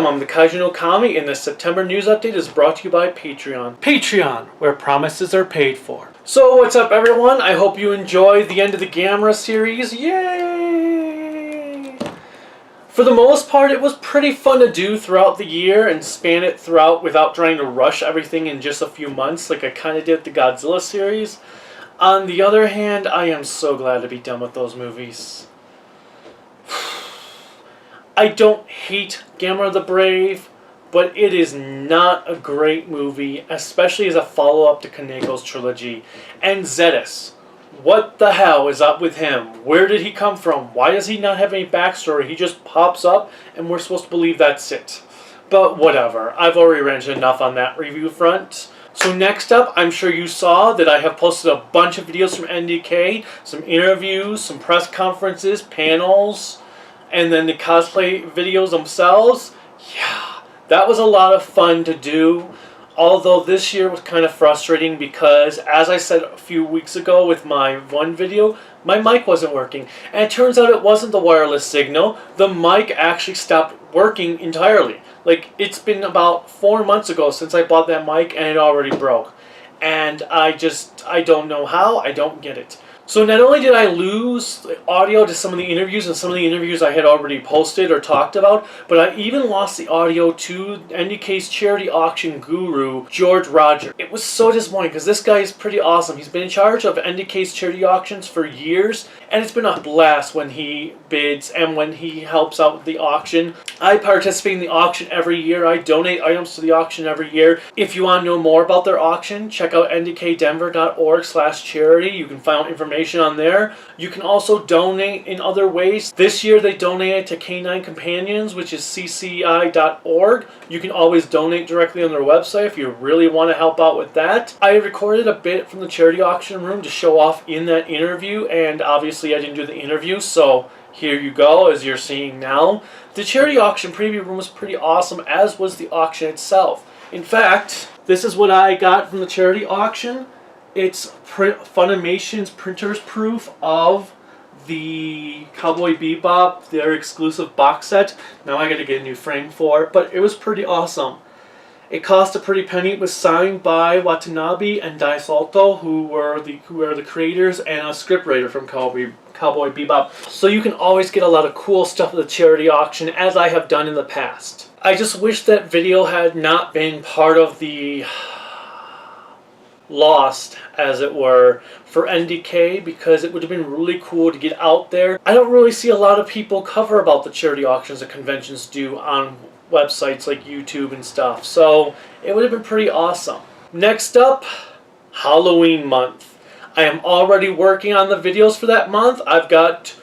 Welcome, I'm the Kaiju no Kami, and this September news update is brought to you by Patreon. Patreon, where promises are paid for. So what's up everyone? I hope you enjoyed the end of the Gamera series. Yay! For the most part, it was pretty fun to do throughout the year and span it throughout without trying to rush everything in just a few months like I kind of did with the Godzilla series. On the other hand, I am so glad to be done with those movies. I don't hate Gamera the Brave, but it is not a great movie, especially as a follow-up to Kaneko's trilogy. And Zedis, what the hell is up with him? Where did he come from? Why does he not have any backstory? He just pops up and we're supposed to believe that's it. But whatever, I've already ranted enough on that review front. So next up, I'm sure you saw that I have posted a bunch of videos from NDK, some interviews, some press conferences, panels, and then the cosplay videos themselves. Yeah, that was a lot of fun to do. Although this year was kind of frustrating because, as I said a few weeks ago with my one video, my mic wasn't working. And it turns out it wasn't the wireless signal. The mic actually stopped working entirely. Like, it's been about 4 months ago since I bought that mic and it already broke. And I don't know how, I don't get it. So not only did I lose audio to some of the interviews, and some of the interviews I had already posted or talked about, but I even lost the audio to NDK's charity auction guru, George Roger. It was so disappointing because this guy is pretty awesome. He's been in charge of NDK's charity auctions for years, and it's been a blast when he bids and when he helps out with the auction. I participate in the auction every year. I donate items to the auction every year. If you want to know more about their auction, check out ndkdenver.org/charity. You can find information on there. You can also donate in other ways. This year they donated to Canine Companions, which is cci.org. You can always donate directly on their website if you really want to help out with that. I recorded a bit from the charity auction room to show off in that interview, and obviously I didn't do the interview, so here you go, as you're seeing now. The charity auction preview room was pretty awesome, as was the auction itself. In fact, this is what I got from the charity auction. It's Funimation's printer's proof of the Cowboy Bebop, their exclusive box set. Now I gotta get a new frame for it, but it was pretty awesome. It cost a pretty penny. It was signed by Watanabe and Dai Salto, who are the creators and a scriptwriter from Cowboy Bebop. So you can always get a lot of cool stuff at the charity auction, as I have done in the past. I just wish that video had not been part of the lost, as it were, for NDK, because it would have been really cool to get out there. I don't really see a lot of people cover about the charity auctions that conventions do on websites like YouTube and stuff, so it would have been pretty awesome. Next up, Halloween month. I am already working on the videos for that month. I've got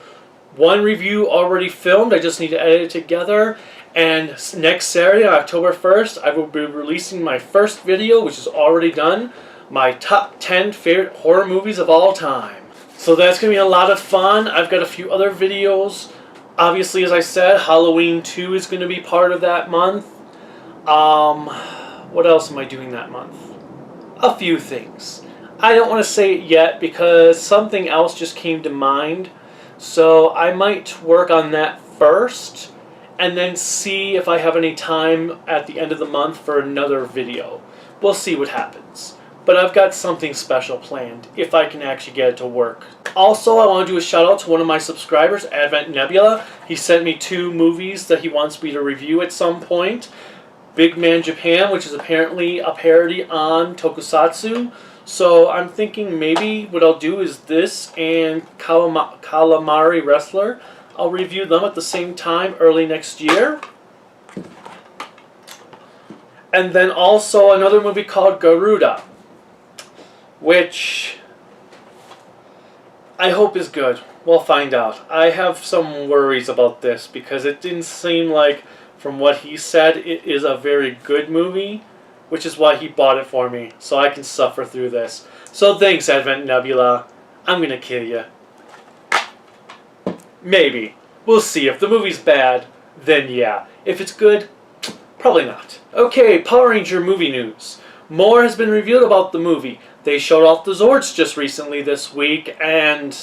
one review already filmed. I just need to edit it together. And next Saturday, October 1st, I will be releasing my first video, which is already done. My top 10 favorite horror movies of all time. So that's going to be a lot of fun. I've got a few other videos. Obviously, as I said, Halloween 2 is going to be part of that month. What else am I doing that month? A few things. I don't want to say it yet because something else just came to mind. So I might work on that first and then see if I have any time at the end of the month for another video. We'll see what happens. But I've got something special planned, if I can actually get it to work. Also, I want to do a shout out to one of my subscribers, Advent Nebula. He sent me 2 movies that he wants me to review at some point. Big Man Japan, which is apparently a parody on Tokusatsu. So I'm thinking maybe what I'll do is this and Calamari Wrestler. I'll review them at the same time early next year. And then also another movie called Garuda, which I hope is good. We'll find out. I have some worries about this because it didn't seem like, from what he said, it is a very good movie, which is why he bought it for me, so I can suffer through this. So thanks, Advent Nebula. I'm gonna kill you. Maybe. We'll see. If the movie's bad, then yeah. If it's good, probably not. Okay, Power Ranger movie news. More has been revealed about the movie. They showed off the Zords just recently this week, and,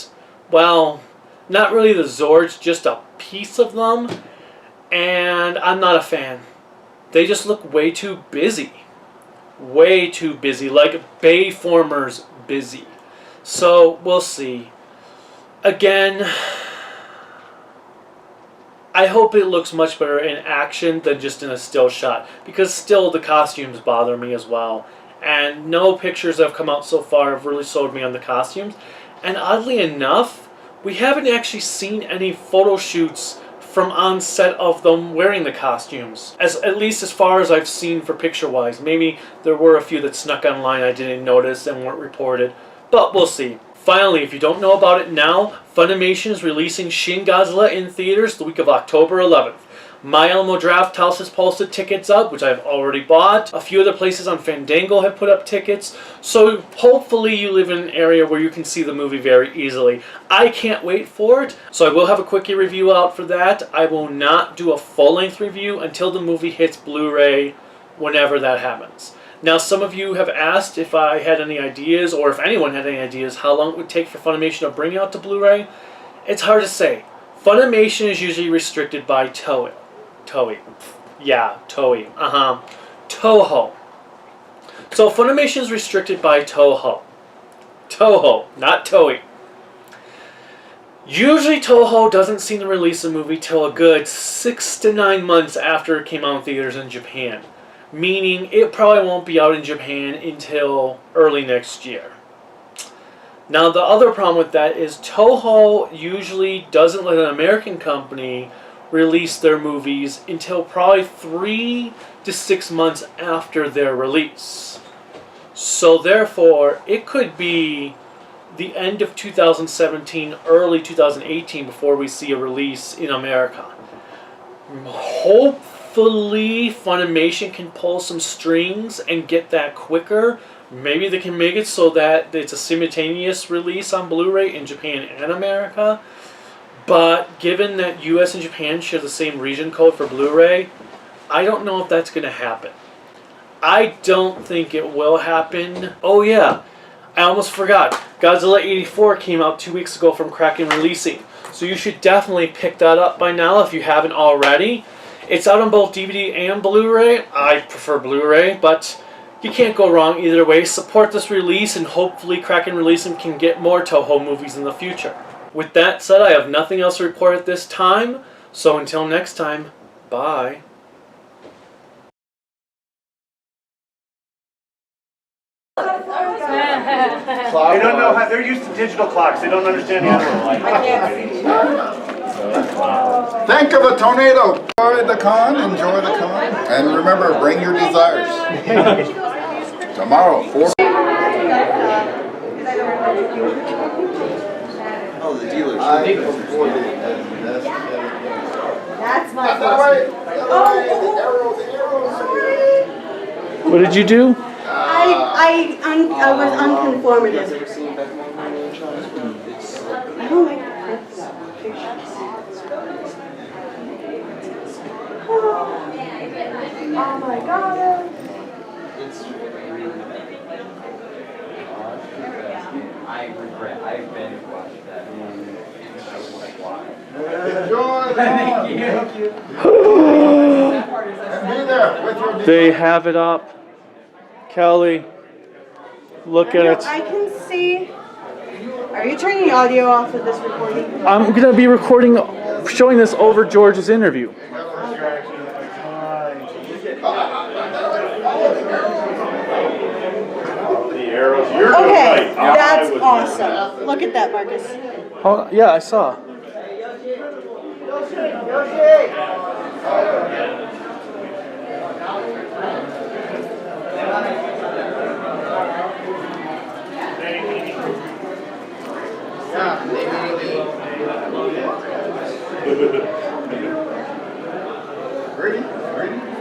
well, not really the Zords, just a piece of them, and I'm not a fan. They just look way too busy. Way too busy. Like Bayformers busy. So, we'll see. Again, I hope it looks much better in action than just in a still shot. Because still, the costumes bother me as well. And no pictures that have come out so far have really sold me on the costumes. And oddly enough, we haven't actually seen any photo shoots from on set of them wearing the costumes. At least as far as I've seen for picture-wise. Maybe there were a few that snuck online I didn't notice and weren't reported. But we'll see. Finally, if you don't know about it now, Funimation is releasing Shin Godzilla in theaters the week of October 11th. My Alamo Draft House has posted tickets up, which I've already bought. A few other places on Fandango have put up tickets. So hopefully you live in an area where you can see the movie very easily. I can't wait for it, so I will have a quickie review out for that. I will not do a full-length review until the movie hits Blu-ray, whenever that happens. Now, some of you have asked if I had any ideas, or if anyone had any ideas, how long it would take for Funimation to bring out to Blu-ray. It's hard to say. Funimation is usually restricted by Toho. So Funimation is restricted by Toho. Toho, not Toei. Usually Toho doesn't seem to release a movie till a good 6 to 9 months after it came out in theaters in Japan. Meaning it probably won't be out in Japan until early next year. Now the other problem with that is Toho usually doesn't let an American company release their movies until probably 3 to 6 months after their release. So therefore, it could be the end of 2017, early 2018 before we see a release in America. Hopefully Funimation can pull some strings and get that quicker. Maybe they can make it so that it's a simultaneous release on Blu-ray in Japan and America. But given that US and Japan share the same region code for Blu-ray, I don't know if that's going to happen. I don't think it will happen. Oh yeah, I almost forgot. Godzilla 84 came out 2 weeks ago from Kraken Releasing. So you should definitely pick that up by now if you haven't already. It's out on both DVD and Blu-ray. I prefer Blu-ray, but you can't go wrong either way. Support this release and hopefully Kraken Releasing can get more Toho movies in the future. With that said, I have nothing else to report at this time. So until next time, bye. They don't know how, they're used to digital clocks, they don't understand the analog. Think of a tornado. Enjoy the con, and remember, bring your desires. Tomorrow, 4. Oh, the dealers. That's my What did you do? I was unconformative. I don't like the pictures. Oh my god. I regret. I've been watching that. I was like, why? Enjoy the con. And be there with your desires. They have it up. Kelly, look at it. I can see. Are you turning the audio off of this recording? I'm going to be recording, showing this over George's interview. Okay, that's awesome. Look at that, Marcus. Oh, yeah, I saw. Ready?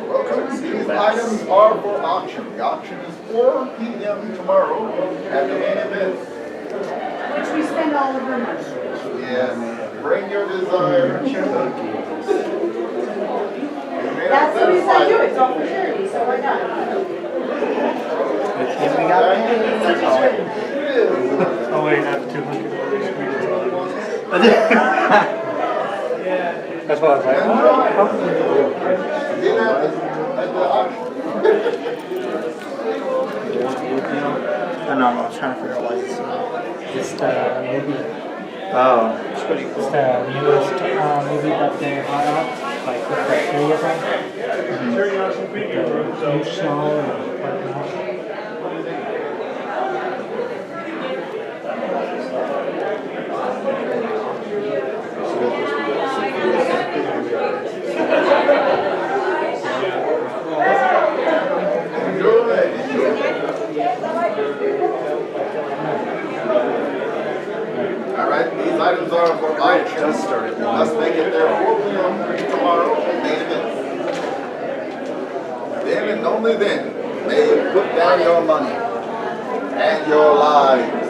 Welcome. These items are for auction. The auction is 4 p.m. tomorrow at the main event. Which we spend all of our money. Yes. Bring your desire. That's the reason I do it. It's all for charity, so why not? Oh wait, I have 200. That's what I was like, oh. Get at the the auction. I don't know, I was trying to figure out why it's It's the movie. Oh, it's pretty It's cool. the newest movie that they brought out, like with the three of them. The new show and whatnot. All right, these items are for auction. Just started. Let's make it there 4 p.m. tomorrow. Main event. Then and only then may you put down your money and your lives